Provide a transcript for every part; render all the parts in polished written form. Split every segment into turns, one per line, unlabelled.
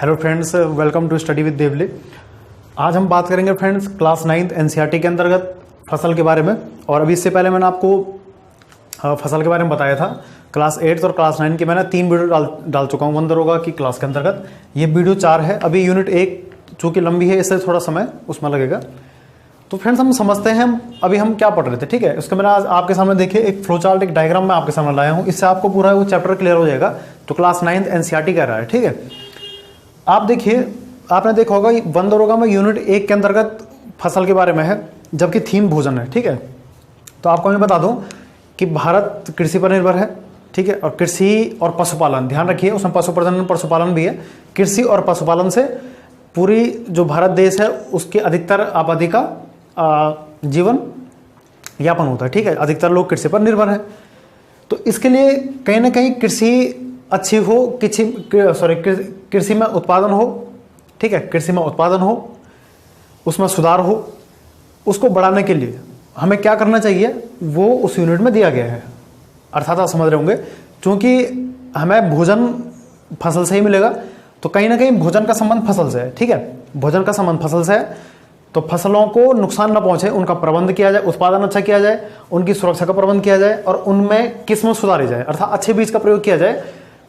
Hello friends, welcome to study with Devle. आज हम बात करेंगे फ्रेंड्स क्लास 9th एनसीईआरटी के अंतर्गत फसल के बारे में। और अभी इससे पहले मैंने आपको फसल के बारे में बताया था। क्लास 8 और क्लास 9 की मैंने 3 वीडियो डाल चुका हूँ वन दरोगा की क्लास के अंतर्गत। ये वीडियो 4 है। अभी यूनिट 1 चूँकि लंबी है, इससे थोड़ा समय उसमें लगेगा। तो फ्रेंड्स हम समझते हैं अभी हम क्या पढ़ रहे थे, ठीक है। उसका मैंने आज आपके सामने देखिए एक फ्लो चार्ट, एक डायग्राम मैं आपके सामने लाया हूँ। इससे आपको पूरा वो चैप्टर क्लियर हो जाएगा जो क्लास 9th एनसीईआरटी कह रहा है, ठीक है। आप देखिए, आपने देखा होगा वन दरोगा में यूनिट 1 के अंतर्गत फसल के बारे में है, जबकि थीम भोजन है, ठीक है। तो आपको मैं बता दूं कि भारत कृषि पर निर्भर है, ठीक है। और कृषि और पशुपालन, ध्यान रखिए उसमें पशु प्रजनन पशुपालन भी है। कृषि और पशुपालन से पूरी जो भारत देश है उसके अधिकतर आबादी का जीवन यापन होता है, ठीक है। अधिकतर लोग कृषि पर निर्भर है। तो इसके लिए कहीं ना कहीं कृषि अच्छी हो, कृषि में उत्पादन हो, ठीक है। कृषि में उत्पादन हो, उसमें सुधार हो, उसको बढ़ाने के लिए हमें क्या करना चाहिए वो उस यूनिट में दिया गया है। अर्थात आप समझ रहे होंगे, क्योंकि हमें भोजन फसल से ही मिलेगा, तो कहीं ना कहीं भोजन का संबंध फसल से है, ठीक है। भोजन का संबंध फसल से है, तो फसलों को नुकसान न पहुंचे उनका प्रबंध किया जाए, उत्पादन अच्छा किया जाए, उनकी सुरक्षा का प्रबंध किया जाए और उनमें किस्म सुधारी जाए, अर्थात अच्छे बीज का प्रयोग किया जाए,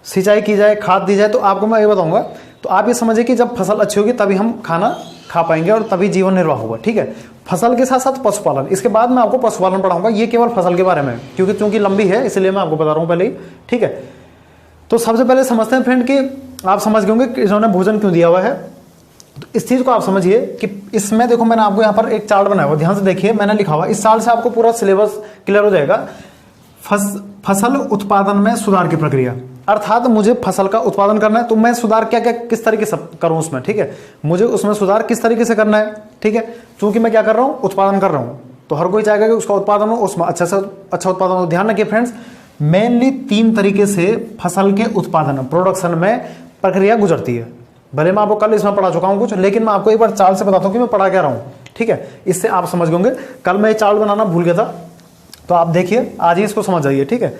सिंचाई की जाए, खाद दी जाए। तो आपको मैं ये बताऊंगा, तो आप ये समझिए कि जब फसल अच्छी होगी तभी हम खाना खा पाएंगे और तभी जीवन निर्वाह होगा, ठीक है। फसल के साथ साथ पशुपालन, इसके बाद मैं आपको पशुपालन पढ़ाऊंगा। ये केवल फसल के बारे में, क्योंकि चूंकि लंबी है इसलिए मैं आपको बता रहा हूं पहले ही, ठीक है। तो सबसे पहले समझते हैं फ्रेंड कि आप समझ गए होंगे कि इन्होंने भोजन क्यों दिया हुआ है। तो इस चीज को आप समझिए कि इसमें देखो मैंने आपको यहाँ पर एक चार्ट बनाया हुआ, ध्यान से देखिए, मैंने लिखा हुआ, इस चार्ट से आपको पूरा सिलेबस क्लियर हो जाएगा। फसल उत्पादन में सुधार की प्रक्रिया, अर्थात मुझे फसल का उत्पादन करना है तो मैं सुधार क्या क्या किस तरीके से करूं उसमें, ठीक है। मुझे उसमें सुधार किस तरीके से करना है, ठीक है। क्योंकि मैं क्या कर रहा हूं, उत्पादन कर रहा हूं, तो हर कोई चाहेगा कि उसका उत्पादन हो, उसमें अच्छा से अच्छा उत्पादन हो। ध्यान रखिए फ्रेंड्स, मेनली 3 तरीके से फसल के उत्पादन प्रोडक्शन में प्रक्रिया गुजरती है। भले मैं आपको कल इसमें पढ़ा चुका हूं कुछ, लेकिन मैं आपको एक बार चार्ट से बताता हूं कि मैं पढ़ा क्या रहा हूं, ठीक है। इससे आप समझ गए। कल मैं चार्ट बनाना भूल गया था, तो आप देखिए आज ही इसको समझ जाइए, ठीक है।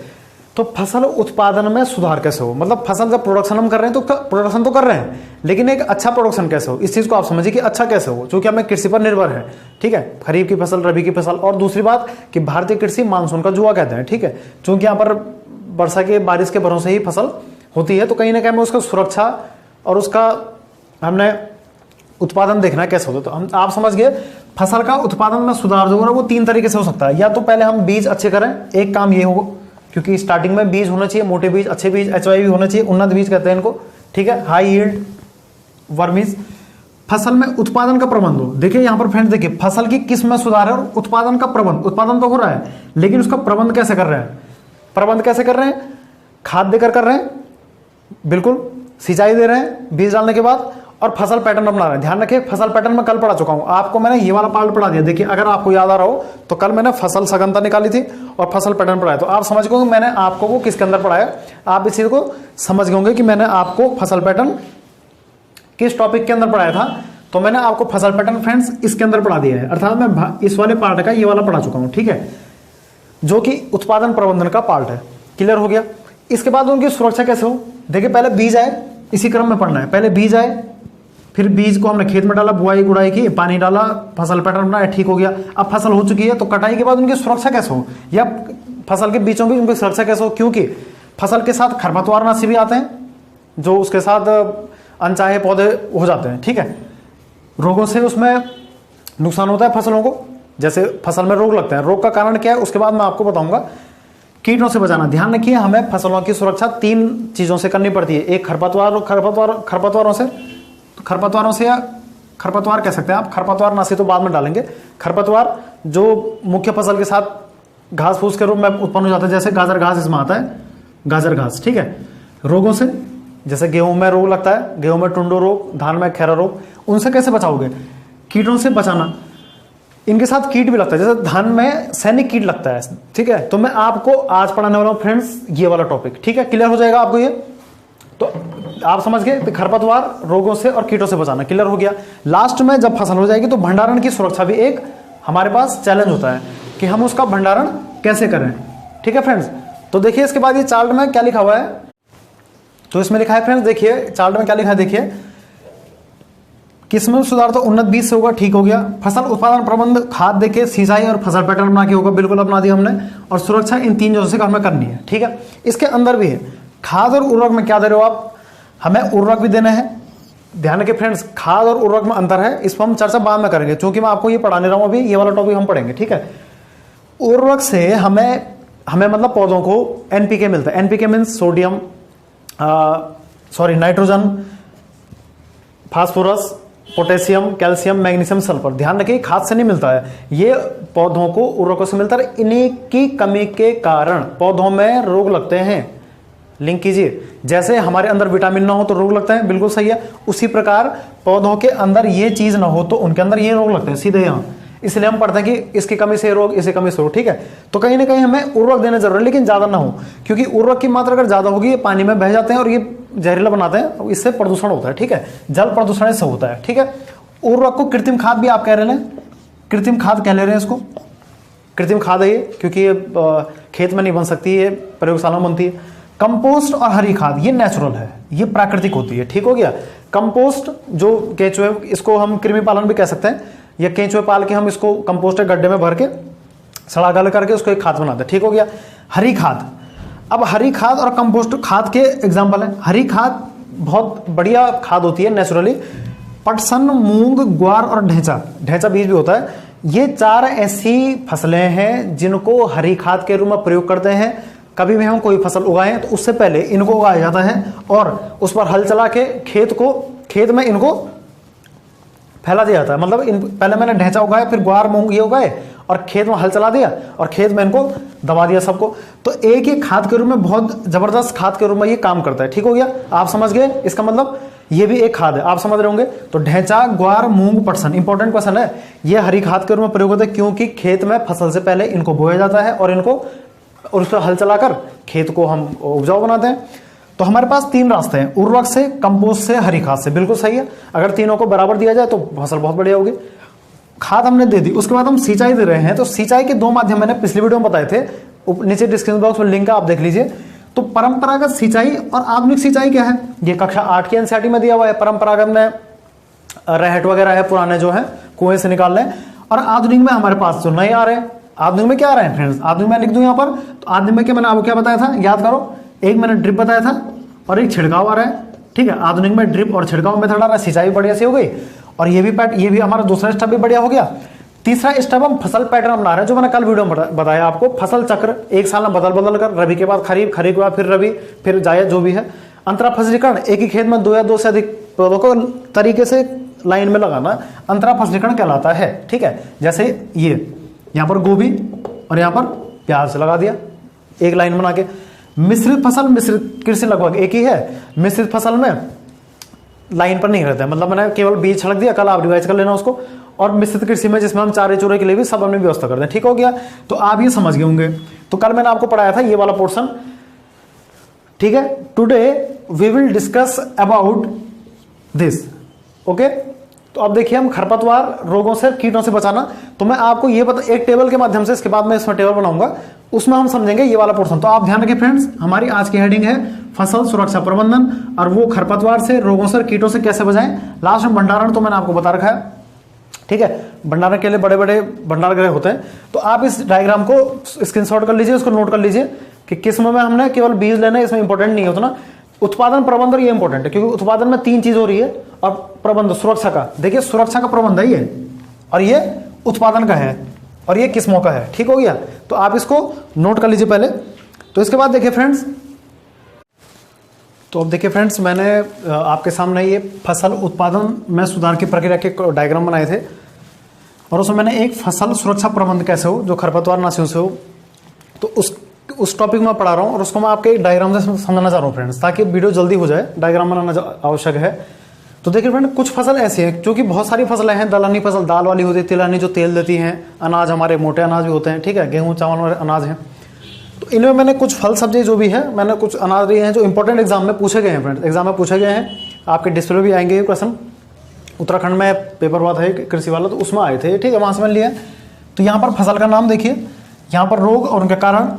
तो फसल उत्पादन में सुधार कैसे हो, मतलब फसल जब प्रोडक्शन हम कर रहे हैं तो प्रोडक्शन तो कर रहे हैं, लेकिन एक अच्छा प्रोडक्शन कैसे हो, इस चीज को आप समझिए कि अच्छा कैसे हो, क्योंकि हमें कृषि पर निर्भर है, ठीक है। खरीफ की फसल, रबी की फसल। और दूसरी बात कि भारतीय कृषि मानसून का जुआ कहते हैं, ठीक है। क्योंकि यहाँ पर वर्षा के बारिश के भरोसे ही फसल होती है, तो कहीं ना कहीं उसका सुरक्षा और उसका हमने उत्पादन देखना है कैसे होता है। तो हम आप समझ गए, फसल का उत्पादन में सुधार जो है वो 3 तरीके से हो सकता है। या तो पहले हम बीज अच्छे करें, एक काम ये होगा, क्योंकि स्टार्टिंग में बीज होना चाहिए, मोटे बीज, अच्छे बीज, HYV होना चाहिए, उन्नत बीज कहते हैं इनको, ठीक है। हाई यील्ड वर्मीज। फसल में उत्पादन का प्रबंध हो। देखिए यहाँ पर फ्रेंड्स, देखिए फसल की किस्म में सुधार है और उत्पादन का प्रबंध, उत्पादन तो हो रहा है लेकिन उसका प्रबंध कैसे कर रहे हैं, प्रबंध कैसे कर रहे हैं, खाद देकर कर रहे हैं, बिल्कुल, सिंचाई दे रहे हैं बीज डालने के बाद, और फसल पैटर्न अपना रहे हैं। ध्यान रखिए, फसल पैटर्न में कल पढ़ा चुका हूं आपको, मैंने ये वाला पार्ट पढ़ा दिया। देखिए अगर आपको याद आ रहा हो तो कल मैंने फसल सघनता निकाली थी और फसल पैटर्न पढ़ाया, तो आप समझ गए मैंने आपको वो किसके अंदर पढ़ाया। आप इस चीज को समझ गए होंगे कि मैंने आपको फसल पैटर्न किस टॉपिक के अंदर पढ़ाया था। तो मैंने आपको फसल पैटर्न फ्रेंड्स इसके अंदर पढ़ा दिया है, अर्थात मैं इस वाले पार्ट का ये वाला पढ़ा चुका हूं, ठीक है, जो कि उत्पादन प्रबंधन का पार्ट है। क्लियर हो गया। इसके बाद उनकी सुरक्षा कैसे हो। देखिए पहले बीज आए, इसी क्रम में पढ़ना है। पहले बीज आए, फिर बीज को हमने खेत में डाला, बुआई गुड़ाई की, पानी डाला, फसल पैटर्न बनाया, ठीक हो गया। अब फसल हो चुकी है, तो कटाई के बाद उनकी सुरक्षा कैसे हो, या फसल के बीचों बीच उनकी सुरक्षा कैसे हो, क्योंकि फसल के साथ खरपतवारनाशी भी आते हैं जो उसके साथ अनचाहे पौधे हो जाते हैं, ठीक है। रोगों से उसमें नुकसान होता है फसलों को, जैसे फसल में रोग लगते हैं। रोग का कारण क्या है उसके बाद मैं आपको बताऊंगा। कीटों से बचाना, ध्यान रखिए हमें फसलों की सुरक्षा 3 चीजों से करनी पड़ती है। एक खरपतवारों से या खरपतवार कह सकते हैं आप, खरपतवार नाशी तो बाद में डालेंगे। खरपतवार जो मुख्य फसल के साथ घास फूस के रूप में उत्पन्न हो जाता है, जैसे गाजर घास इसमें आता है, गाजर घास, ठीक है। रोगों से, जैसे गेहूं में रोग लगता है, गेहूं में टुंडो रोग, धान में खैरा रोग, उनसे कैसे बचाओगे। कीटों से बचाना, इनके साथ कीट भी लगता है, जैसे धान में सैनिक कीट लगता है, ठीक है। तो मैं आपको आज पढ़ाने वाला हूं फ्रेंड्स ये वाला टॉपिक, ठीक है। क्लियर हो जाएगा आपको ये, तो आप समझ गए खरपतवार, रोगों से और कीटों से बचाना, क्लियर हो गया। लास्ट में जब फसल हो जाएगी तो भंडारण की सुरक्षा भी एक हमारे पास चैलेंज होता है कि हम उसका भंडारण कैसे करें, ठीक है फ्रेंड्स। तो देखिए इसके बाद ये चार्ट में क्या लिखा हुआ है, तो इसमें लिखा है फ्रेंड्स, देखिए चार्ट में क्या लिखा है, देखिए किस में सुधार? तो उन्नत बीज से होगा, ठीक हो गया। फसल उत्पादन प्रबंध, खाद देके, सिंचाई और फसल पैटर्न बना के होगा, बिल्कुल अपना दिया हमने। और सुरक्षा, इन 3 चीजों से हमें करनी है, ठीक है। इसके अंदर भी है खाद और उर्वरक में क्या दे रहे हो आप? हमें उर्वरक भी देने हैं। ध्यान रखिए फ्रेंड्स, खाद और उर्वरक में अंतर है, इस पर हम चर्चा बाद में करेंगे, क्योंकि मैं आपको ये पढ़ाने रहा हूं अभी, ये वाला टॉपिक हम पढ़ेंगे, ठीक है। उर्वरक से हमें मतलब पौधों को एनपीके मिलता है। NPK means sodium, nitrogen, phosphorus, potassium, calcium, magnesium, sulphur. ध्यान रखिए खाद से नहीं मिलता है, ये पौधों को उर्वरकों से मिलता है। इन्हीं की कमी के कारण पौधों में रोग लगते हैं। लिंक कीजिए, जैसे हमारे अंदर विटामिन ना हो तो रोग लगता है, बिल्कुल सही है। उसी प्रकार पौधों के अंदर ये चीज ना हो तो उनके अंदर ये रोग लगते हैं, सीधे यहाँ। इसलिए हम पढ़ते हैं कि इसकी कमी से रोग, इसकी कमी से रोग, ठीक है। तो कहीं ना कहीं हमें उर्वरक देना जरूरी है, लेकिन ज्यादा ना हो, क्योंकि उर्वरक की मात्रा अगर ज्यादा होगी ये पानी में बह जाते हैं और ये जहरीला बनाते हैं, इससे प्रदूषण होता है, ठीक है। जल प्रदूषण इससे होता है, ठीक है। उर्वरक को कृत्रिम खाद भी आप कह रहे हैं, कृत्रिम खाद कह ले रहे हैं इसको, कृत्रिम खाद है ये, क्योंकि ये खेत में नहीं बन सकती, ये प्रयोगशाला में बनती है। कंपोस्ट और हरी खाद ये नेचुरल है, ये प्राकृतिक होती है, ठीक हो गया। कंपोस्ट जो केंचुए, इसको हम कृमि पालन भी कह सकते हैं, या केंचुए पाल के हम इसको कंपोस्ट के गड्ढे में भर के सड़ा गल करके उसको एक खाद बनाते हैं, ठीक हो गया। हरी खाद, अब हरी खाद और कंपोस्ट खाद के एग्जाम्पल है। हरी खाद बहुत बढ़िया खाद होती है नेचुरली। पटसन, मूंग, ग्वार और ढेंचा बीज भी होता है। ये 4 ऐसी फसलें हैं जिनको हरी खाद के रूप में प्रयोग करते हैं। कभी भी हम कोई फसल उगाएं तो उससे पहले इनको उगाया जाता है और उस पर हल चला के खेत में इनको फैला दिया जाता है। मतलब पहले मैंने ढेंचा उगाया, फिर ग्वार, मूंग ये उगाए और खेत में हल चला दिया और खेत में इनको दबा दिया सबको। तो एक ही खाद के रूप में, बहुत जबरदस्त खाद के रूप में ये काम करता है, ठीक हो गया। आप समझ गए, इसका मतलब ये भी एक खाद है, आप समझ रहे होंगे। तो ढेंचा, ग्वार, मूंग, पटसन इंपॉर्टेंट क्वेश्चन है। ये हरी खाद के रूप में प्रयोग होता है, क्योंकि खेत में फसल से पहले इनको बोया जाता है और उस पर हल चलाकर खेत को हम उपजाऊ बनाते हैं। तो हमारे पास 3 रास्ते हैं, उर्वरक से, कंपोस्ट से, हरी खाद से, बिल्कुल सही है। अगर तीनों को बराबर दिया जाए तो फसल बहुत बढ़िया होगी। खाद हमने दे दी, उसके बाद हम सिंचाई दे रहे हैं। तो सिंचाई के 2 माध्यम मैंने पिछले वीडियो में बताए थे, नीचे डिस्क्रिप्शन बॉक्स में लिंक है, आप देख लीजिए। तो परंपरागत सिंचाई और आधुनिक सिंचाई क्या है, ये कक्षा 8 की एनसीईआरटी में दिया हुआ है। परंपरागत में रहट वगैरह है, पुराने जो है कुएं से निकाल रहे हैं, और आधुनिक में हमारे पास जो नए आ रहे हैं। आधुनिक में क्या आ रहे हैं फ्रेंड्स, आधुनिक में लिख दूं यहाँ पर। तो आधुनिक में क्या, मैंने आपको क्या बताया था, याद करो। एक मैंने ड्रिप बताया था और एक छिड़काव आ रहा है, ठीक है। आधुनिक में ड्रिप और छिड़काव मेथड आ रहा है, सिंचाई बढ़िया सी हो गई। और ये भी हमारा दूसरा स्टेप भी बढ़िया हो गया। तीसरा स्टेप हम फसल पैटर्न बना रहे हैं, जो मैंने कल वीडियो में बताया आपको। फसल चक्र एक साल में बदल कर, रबी के बाद खरीफ, खरीफ के बाद फिर रबी, फिर जायद, जो भी है। अंतरा फसलीकरण, एक ही खेत में 2 या 2 से अधिक पौधों को तरीके से लाइन में लगाना अंतरा फसलीकरण कहलाता है, ठीक है। जैसे ये यहाँ पर गोभी और यहाँ पर प्याज लगा दिया एक लाइन बना के। मिश्रित फसल, मिश्रित कृषि लगभग एक ही है। मिश्रित फसल में लाइन पर नहीं रहता है, मतलब मैंने केवल बीज छिड़क दिया, कल आप रिवाइज कर लेना उसको। और मिश्रित कृषि में जिसमें हम चारे चूरे के लिए भी सब हमने व्यवस्था करते हैं, ठीक हो गया। तो आप ये समझ गए होंगे। तो कल मैंने आपको पढ़ाया था ये वाला पोर्शन, ठीक है। Today we will discuss about this, okay. तो अब देखिए, हम खरपतवार, रोगों से, कीटों से बचाना। तो मैं आपको ये एक टेबल के माध्यम से, इसके बाद मैं इसमें टेबल बनाऊंगा, उसमें हम समझेंगे ये वाला पोर्शन। तो आप ध्यान रखिए फ्रेंड्स, हमारी आज की हेडिंग है फसल सुरक्षा प्रबंधन, और वो खरपतवार से, रोगों से, कीटों से कैसे बचाएं। लास्ट में भंडारण तो मैंने आपको बता रखा है, ठीक है। भंडारण के लिए बड़े बड़े भंडार गृह होते हैं। तो आप इस डायग्राम को स्क्रीनशॉट कर लीजिए, उसको नोट कर लीजिए कि किस्म में हमने केवल बीज लेना है, इसमें इंपॉर्टेंट नहीं होता ना। उत्पादन, प्रबंधन, ये इंपॉर्टेंट है, क्योंकि उत्पादन में 3 चीज हो रही है, और प्रबंध, सुरक्षा का, देखिए सुरक्षा का प्रबंध है ये, और ये उत्पादन का है, और ये किस्मों का है, ठीक हो गया। तो आप इसको नोट कर लीजिए पहले। तो इसके बाद देखिए फ्रेंड्स, तो अब देखिए फ्रेंड्स, मैंने आपके सामने ये फसल उत्पादन में सुधार की प्रक्रिया के डायग्राम बनाए थे, और उसमें मैंने एक फसल सुरक्षा प्रबंध कैसे हो, जो खरपतवार नाशियों से हो, तो उस टॉपिक में पढ़ा रहा हूँ, और उसको मैं आपके डायग्राम से समझाना चाह रहा हूँ फ्रेंड्स, ताकि वीडियो जल्दी हो जाए। डायग्राम बनाना आवश्यक है। तो देखिए फ्रेंड, कुछ फसल ऐसी हैं, क्योंकि बहुत सारी फसलें हैं। दलहनी फसल दाल वाली होती है, तिलहनी जो तेल देती हैं, अनाज हमारे मोटे अनाज भी होते हैं, ठीक है, गेहूँ चावल वाले अनाज हैं। तो इनमें मैंने कुछ फल सब्जी जो भी है, मैंने कुछ अनाज लिए हैं जो इंपॉर्टेंट एग्जाम में पूछे गए हैं फ्रेंड्स, एग्जाम में पूछे गए हैं। आपके डिस्प्ले भी आएंगे ये क्वेश्चन। उत्तराखंड में पेपर हुआ था कृषि वाला, तो उसमें आए थे, ठीक है, वहाँ से मैंने लिया। तो यहाँ पर फसल का नाम देखिए, यहाँ पर रोग और उनके कारण,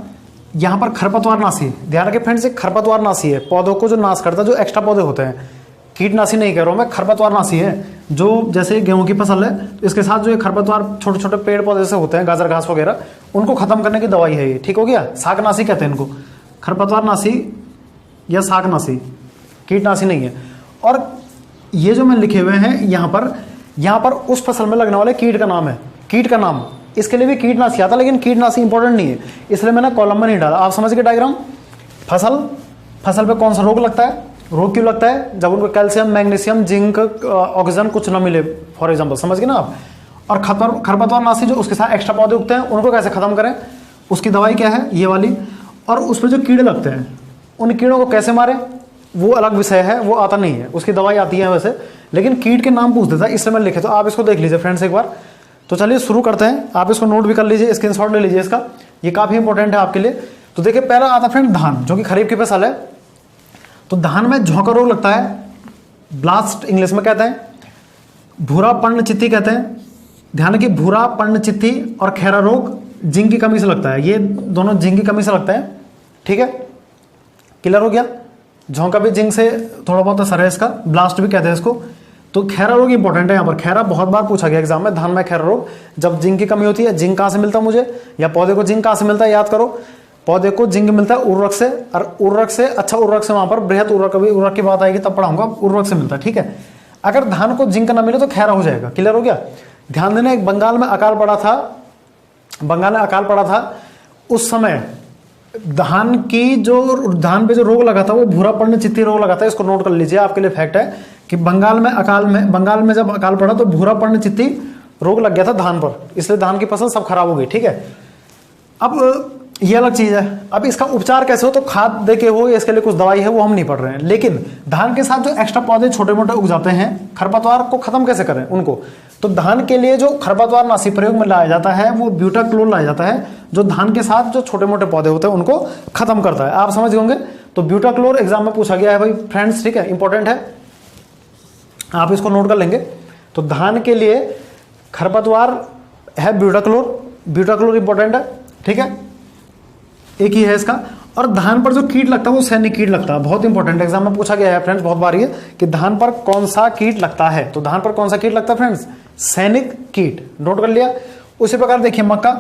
यहाँ पर खरपतवार नाशी। ध्यान रखिए फ्रेंड्स, एक खरपतवार नाशी है, पौधों को जो नाश करता है, जो एक्स्ट्रा पौधे होते हैं। कीटनाशी नहीं कह रहा हूँ मैं, खरपतवारनाशी है। जो जैसे गेहूं की फसल है तो इसके साथ जो ये खरपतवार छोटे छोटे पेड़ पौधे से होते हैं, गाजर घास वगैरह, उनको खत्म करने की दवाई है ये, ठीक हो गया। शाकनाशी कहते हैं इनको, खरपतवारनाशी या शाकनाशी, कीटनाशी नहीं है। और ये जो मैं लिखे हुए हैं यहाँ पर उस फसल में लगने वाले कीट का नाम है, कीट का नाम। इसके लिए भी कीटनाशी आता, लेकिन कीटनाशी इंपॉर्टेंट नहीं है, इसलिए मैंने कॉलम में नहीं डाला। आप समझ गए डायग्राम। फसल पे कौन सा रोग लगता है, रोग क्यों लगता है, जब उनको कैल्शियम, मैग्नीशियम, जिंक, ऑक्सीजन कुछ ना मिले, फॉर एग्जांपल, समझ गए ना आप। और खरपतवारनाशी जो उसके साथ एक्स्ट्रा पौधे उगते हैं उनको कैसे खत्म करें, उसकी दवाई क्या है, ये वाली। और उस पर जो कीड़े लगते हैं उन कीड़ों को कैसे मारे, वो अलग विषय है, वो आता नहीं है, उसकी दवाई आती है वैसे, लेकिन कीट के नाम पूछ देता है, इसलिए मैं लिखे। तो आप इसको देख लीजिए फ्रेंड्स एक बार। तो चलिए शुरू करते हैं, आप इसको नोट भी कर लीजिए, स्क्रीनशॉट ले लीजिए इसका, ये काफी इंपॉर्टेंट है आपके लिए। तो देखिए पहला आता फ्रेंड धान, जो कि खरीफ की फसल है। तो धान में झोंका रोग लगता है, ब्लास्ट इंग्लिश में कहते हैं, भूरा पर्णचित्ती कहते हैं। ध्यान रखिए, भूरा पर्णचित्ती और खैरा रोग जिंक की कमी से लगता है, ये दोनों जिंक की कमी से लगता है, ठीक है, क्लियर हो गया। झोंका भी जिंक से थोड़ा बहुत असर है इसका, ब्लास्ट भी कहते हैं इसको। तो खैरा रोग इंपॉर्टेंट है यहाँ पर, खैरा बहुत बार पूछा गया एग्जाम में, धान में खैरा रोग। जब जिंक की कमी होती है, जिंक कहाँ से मिलता है मुझे, या पौधे को जिंक कहाँ से मिलता है, याद करो, पौधे को जिंक मिलता है उर्वरक से, और उर्वरक से, अच्छा उर्वरक से वहां पर बृहत उर्वरक, अभी उर्वरक की बात आएगी तब पढ़ाऊंगा, उर्वरक से मिलता है, ठीक है। अगर धान को जिंक ना मिले तो खैरा हो जाएगा, क्लियर हो गया। ध्यान देना, एक बंगाल में अकाल पड़ा था, उस समय धान पे जो रोग लगा था वो भूरा पर्णचित्ती रोग लगा था। इसको नोट कर लीजिए, आपके लिए फैक्ट है कि बंगाल में जब अकाल पड़ा तो भूरा पर्णचित्ती रोग लग गया था धान पर, इसलिए धान की फसल सब खराब हो गई, ठीक है। अब ये अलग चीज है, अब इसका उपचार कैसे हो, तो खाद दे के हो, इसके लिए कुछ दवाई है, वो हम नहीं पढ़ रहे हैं। लेकिन धान के साथ जो एक्स्ट्रा पौधे छोटे मोटे उग जाते हैं, खरपतवार को खत्म कैसे करें उनको, तो धान के लिए जो खरपतवारनाशी प्रयोग में लाया जाता है वो ब्यूटाक्लोर लाया जाता है, जो धान के साथ जो छोटे मोटे पौधे होते हैं उनको खत्म करता है। आप समझ गए होंगे। तो ब्यूटाक्लोर एग्जाम में पूछा गया है भाई फ्रेंड्स, ठीक है, इंपॉर्टेंट है, आप इसको नोट कर लेंगे। तो धान के लिए खरपतवार है ब्यूटाक्लोर इंपॉर्टेंट है, ठीक है, एक ही है इसका। और धान पर जो कीट लगता है वो सैनिक कीट लगता है, बहुत इंपॉर्टेंट एग्जाम में पूछा गया है फ्रेंड्स, बहुत बार ये कि धान पर कौन सा कीट लगता है। तो धान पर कौन सा कीट लगता है फ्रेंड्स, सैनिक कीट, नोट कर लिया। उसी प्रकार देखिए मक्का,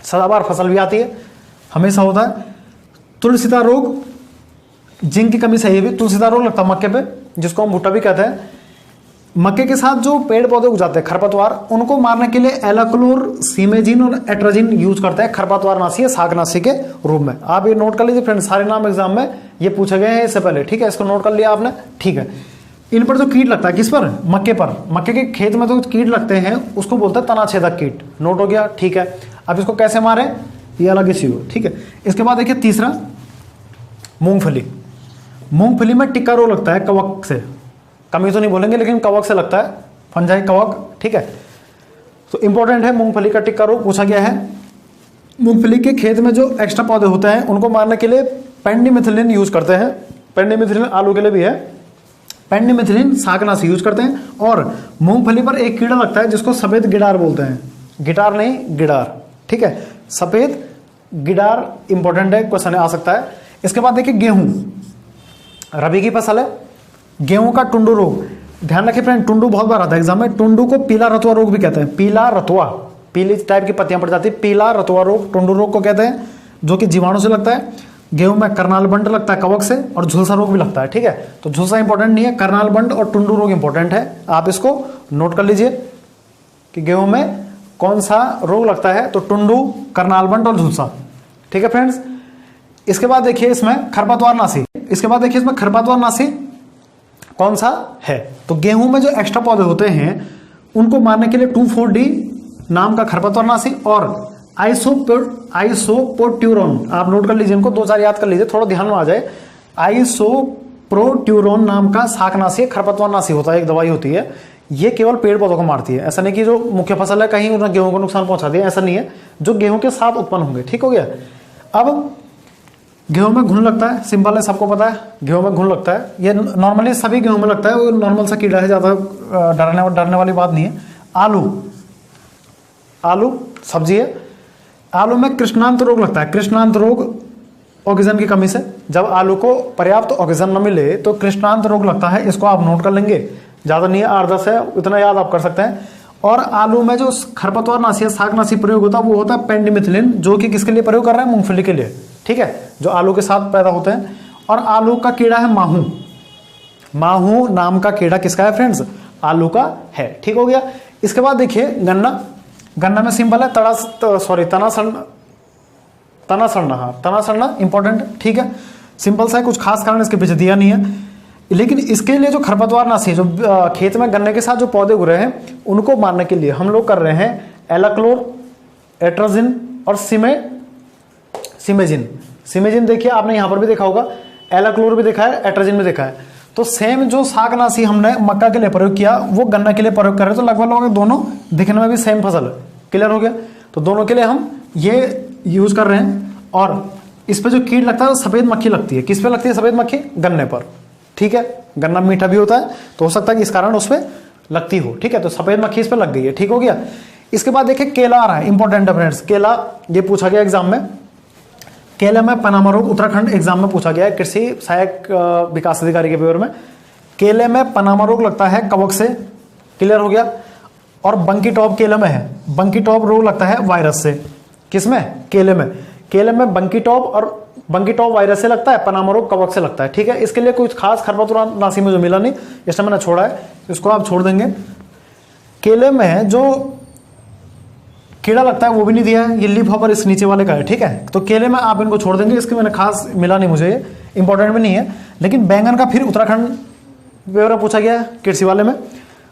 सदाबहार फसल भी आती है, हमेशा होता है। तुलसीदार रोग, जिंक की कमी से ये भी तुलसीदार रोग लगता है मक्के पे, जिसको हम भुट्टा भी कहते हैं। मक्के के साथ जो पेड़ पौधे उग जाते हैं खरपतवार, उनको मारने के लिए एलाक्लोर, सीमेजिन और एट्राजिन यूज करते हैं खरपतवारनाशी या शाकनाशी के रूप में। आप ये नोट कर लीजिए फ्रेंड्स, सारे नाम एग्जाम में ये पूछे गए हैं इससे पहले, ठीक है, इसको नोट कर लिया आपने, ठीक है। इन पर जो कीट लगता है, किस पर, मक्के पर, मक्के के खेत में जो कीट लगते हैं उसको बोलते हैं तनाछेदक कीट, नोट हो गया, ठीक है। अब इसको कैसे मारे, ये अलग इश्यू, ठीक है। इसके बाद देखिए तीसरा, मूंगफली में टिक्का रोग लगता है कवक से, कमी तो नहीं बोलेंगे लेकिन कवक से लगता है, फंजाई कवक, ठीक है। तो इंपॉर्टेंट है, मूंगफली का टिक्का रोग पूछा गया है। मूंगफली के खेत में जो एक्स्ट्रा पौधे होते हैं उनको मारने के लिए पेंडिमिथिलिन यूज करते हैं, पेंडिमिथिलिन आलू के लिए भी है, पेंडिमिथिलिन शाकनाशी यूज करते हैं। और मूंगफली पर एक कीड़ा लगता है जिसको सफेद गिडार बोलते हैं, गिटार नहीं गिडार, ठीक है, सफेद गिडार इंपॉर्टेंट है, क्वेश्चन आ सकता है। इसके बाद देखिए गेहूं, रबी की फसल है, गेहूं का टुंडू रोग, ध्यान रखिए फ्रेंड, टुंडू बहुत बार आता है एग्जाम में, टुंडू को पीला रतुआ रोग भी कहते हैं, पीला रतुआ, पीली टाइप की पत्तियां पड़ जाती है, पीला रतुआ रोग टुंडू रोग को कहते हैं, जो कि जीवाणु से लगता है। गेहूं में करनाल बंड लगता है कवक से, और झुलसा रोग भी लगता है, ठीक है। तो झुलसा इंपॉर्टेंट नहीं है, करनाल बंड और टुंडू रोग इंपॉर्टेंट है, आप इसको नोट कर लीजिए कि गेहूं में कौन सा रोग लगता है, तो टुंडू, करनाल बंड और झुलसा, ठीक है फ्रेंड्स। इसके बाद देखिए इसमें खरपतवारनाशी, इसके बाद देखिए इसमें खरपतवारनाशी कौन सा है, तो गेहूं में जो एक्स्ट्रा पौधे होते हैं उनको मारने के लिए 2,4-D नाम का खरपतवारनाशी और आइसोप्रोट्यूरोन, आप नोट कर लीजिए इनको, 2-4 याद कर लीजिए, थोड़ा ध्यान में आ जाए। आइसोप्रोट्यूरोन नाम का शाकनाशी खरपतवारनाशी होता है, एक दवाई होती है, ये केवल पेड़ पौधों को मारती है, ऐसा नहीं कि जो मुख्य फसल है कहीं उन्होंने गेहूं को नुकसान पहुंचा दिया, ऐसा नहीं है, जो गेहूं के साथ उत्पन्न होंगे, ठीक हो गया। अब गेहूं में घुन लगता है, सिंपल है, सबको पता है, गेहूं में घुन लगता है, ये नॉर्मली सभी गेहूं में लगता है, वो नॉर्मल सा कीड़ा है, ज्यादा डरने वाली बात नहीं है। आलू सब्जी है, आलू में कृष्णांत रोग लगता है, कृष्णांत रोग ऑक्सीजन की कमी से। जब आलू को पर्याप्त ऑक्सीजन न मिले तो कृष्णांत रोग लगता है, इसको आप नोट कर लेंगे, ज़्यादा नहीं है, 8-10 है, इतना याद आप कर सकते हैं। और आलू में जो खरपतवारनाशी या शाकनाशी प्रयोग होता है वो होता है पेंडिमिथिलिन, जो कि किसके लिए प्रयोग कर रहे हैं, मूंगफली के लिए, ठीक है, जो आलू के साथ पैदा होते हैं। और आलू का कीड़ा है माहू, माहू नाम का कीड़ा किसका है फ्रेंड्स, आलू का है, ठीक हो गया। इसके बाद देखिए गन्ना, गन्ना में सिंपल है तना सड़ना, हाँ तना सड़ना इंपॉर्टेंट, ठीक है, सिंपल सा है, कुछ खास कारण इसके पीछे दिया नहीं है। लेकिन इसके लिए जो खरपतवारनाशी जो खेत में गन्ने के साथ जो पौधे उग रहे हैं उनको मारने के लिए हम लोग कर रहे हैं एलाक्लोर, एट्राजिन और सिमेजिन देखिए आपने यहां पर भी देखा होगा, एलाक्लोर भी देखा है, एट्राजिन भी देखा है। तो सेम जो शाकनाशी हमने मक्का के लिए प्रयोग किया वो गन्ना के लिए प्रयोग कर रहे हैं, तो लगभग दोनों दिखने में भी सेम फसल है, क्लियर हो गया। तो दोनों के लिए हम ये यूज कर रहे हैं। और इस पे जो कीट लगता है सफेद मक्खी लगती है, किस पे लगती है सफेद मक्खी, गन्ने पर, ठीक है, गन्ना मीठा भी होता है तो हो सकता है कि इस कारण उस पर लगती हो, ठीक है, तो सफेद मक्खी इस पर लग गई है, ठीक हो गया। इसके बाद देखिए केला आ रहा है, इंपॉर्टेंट है फ्रेंड्स, केला ये पूछा गया एग्जाम में, केले में पनामा रोग उत्तराखंड एग्जाम में पूछा गया है, कृषि सहायक विकास अधिकारी के पेपर में। केले में पनामा रोग लगता है कवक से, क्लियर हो गया। और बंकी टॉप केले में है, बंकी टॉप रोग लगता है वायरस से, किसमें, केले में, केले में बंकी टॉप वायरस से लगता है, पनामा रोग कवक से लगता है, ठीक है। इसके लिए कुछ खास खरपतवारनाशी में जो मिला नहीं, इसमें मैंने छोड़ा है, इसको आप छोड़ देंगे। केले में जो कीड़ा लगता है वो भी नहीं दिया है, ये लीफ हॉपर इस नीचे वाले का है, ठीक है, तो केले में आप इनको छोड़ देंगे, इसके मैंने खास मिला नहीं मुझे, इंपॉर्टेंट भी नहीं है। लेकिन बैंगन का फिर उत्तराखंड पेपर पूछा गया है कृषि वाले में,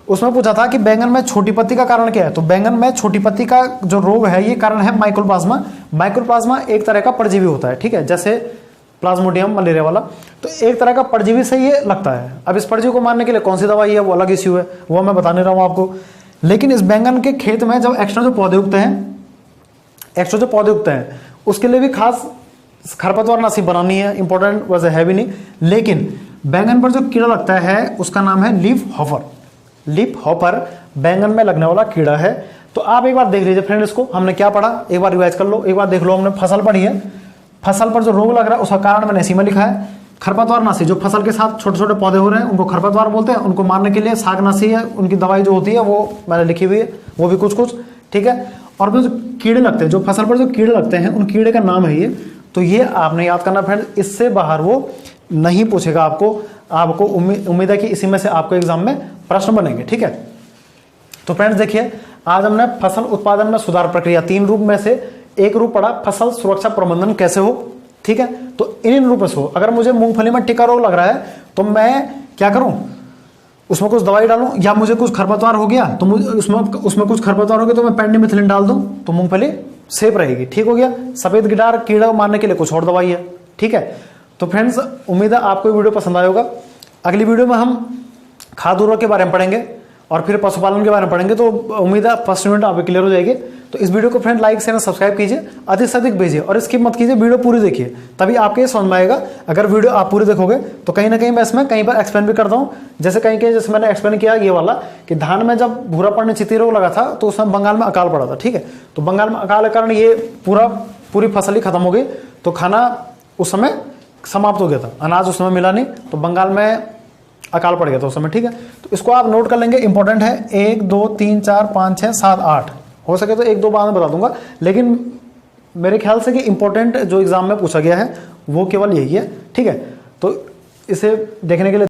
उसमें पूछा था कि बैंगन में छोटी पत्ती का कारण क्या है, तो बैंगन में छोटी पत्ती का जो रोग है ये कारण है माइकोप्लाज्मा। माइकोप्लाज्मा एक तरह का परजीवी होता है, ठीक है, जैसे प्लाज्मोडियम मलेरिया वाला, तो एक तरह का परजीवी से ये लगता है। अब इस परजीवी को मारने के लिए कौन सी दवाई है वो अलग इश्यू है, वो मैं बता नहीं रहा हूँ आपको। लेकिन इस बैंगन के खेत में जब एक्स्ट्रा जो पौधे उगते हैं उसके लिए भी खास खरपतवारनाशी बनानी है, इंपॉर्टेंट वैसे है भी नहीं। लेकिन बैंगन पर जो कीड़ा लगता है उसका नाम है लीफ हॉपर बैंगन में लगने वाला कीड़ा है। तो आप एक बार देख लीजिए फ्रेंड, इसको हमने क्या पढ़ा, एक बार रिवाइज कर लो, एक बार देख लो। हमने फसल पढ़ी है, फसल पर जो रोग लग रहा है उसका कारण मैंने इसी में लिखा है। खरपतवारनाशी जो फसल के साथ छोटे छोटे पौधे हो रहे हैं उनको खरपतवार बोलते हैं, उनको मारने के लिए शाकनाशी है, उनकी दवाई जो होती है वो मैंने लिखी हुई है, वो भी कुछ, ठीक है। और जो कीड़े लगते हैं, जो फसल पर जो कीड़े लगते हैं उन कीड़े का नाम है ये, तो ये आपने याद करना फ्रेंड, इससे बाहर वो नहीं पूछेगा आपको उम्मीद है कि इसी में से आपको एग्जाम में प्रश्न बनेंगे, ठीक है। तो फ्रेंड्स देखिए, आज हमने फसल उत्पादन में सुधार प्रक्रिया 3 रूप में से एक रूप पढ़ा, फसल सुरक्षा प्रबंधन कैसे हो, ठीक है। तो इन रूपों से हो, अगर मुझे मूंगफली में टिक्का रोग लग रहा है तो मैं क्या करूं, उसमें कुछ दवाई डालूं, या मुझे कुछ खरपतवार हो गया तो मुझे उसमें कुछ खरपतवार हो गया तो मैं पेंडिमिथिलिन डाल दूं तो मूंगफली सेफ रहेगी, ठीक हो गया। सफेद गिटार कीड़ा मारने के लिए कुछ और दवाई है, ठीक है। तो फ्रेंड्स उम्मीद है आपको वीडियो पसंद आया होगा। अगली वीडियो में हम खाद उर्वरक के बारे में पढ़ेंगे और फिर पशुपालन के बारे में पढ़ेंगे, तो उम्मीद है फर्स्ट यूनिट आपको क्लियर हो जाएगी। तो इस वीडियो को फ्रेंड लाइक शेयर सब्सक्राइब कीजिए, अधिक से अधिक भेजिए और स्किप मत कीजिए, वीडियो पूरी देखिए, तभी आपके ये समझ में आएगा। अगर वीडियो आप पूरी देखोगे तो कहीं ना कहीं मैं इसमें कहीं पर एक्सप्लेन भी करता हूँ, जैसे जैसे मैंने एक्सप्लेन किया ये वाला कि धान में जब भूरा पड़ने चित्ती रोग लगा था तो उसमें बंगाल में अकाल पड़ा था, ठीक है। तो बंगाल में अकाल के कारण ये पूरी फसल ही खत्म हो गई, तो खाना उस समय समाप्त हो गया था, अनाज उस समय मिला नहीं, तो बंगाल में अकाल पड़ गया था उस समय, ठीक है। तो इसको आप नोट कर लेंगे, इंपॉर्टेंट है। 1 2 3 4 5 6 7 8, हो सके तो 1 2 बाद में बता दूंगा, लेकिन मेरे ख्याल से कि इंपॉर्टेंट जो एग्जाम में पूछा गया है वो केवल यही है, ठीक है। तो इसे देखने के लिए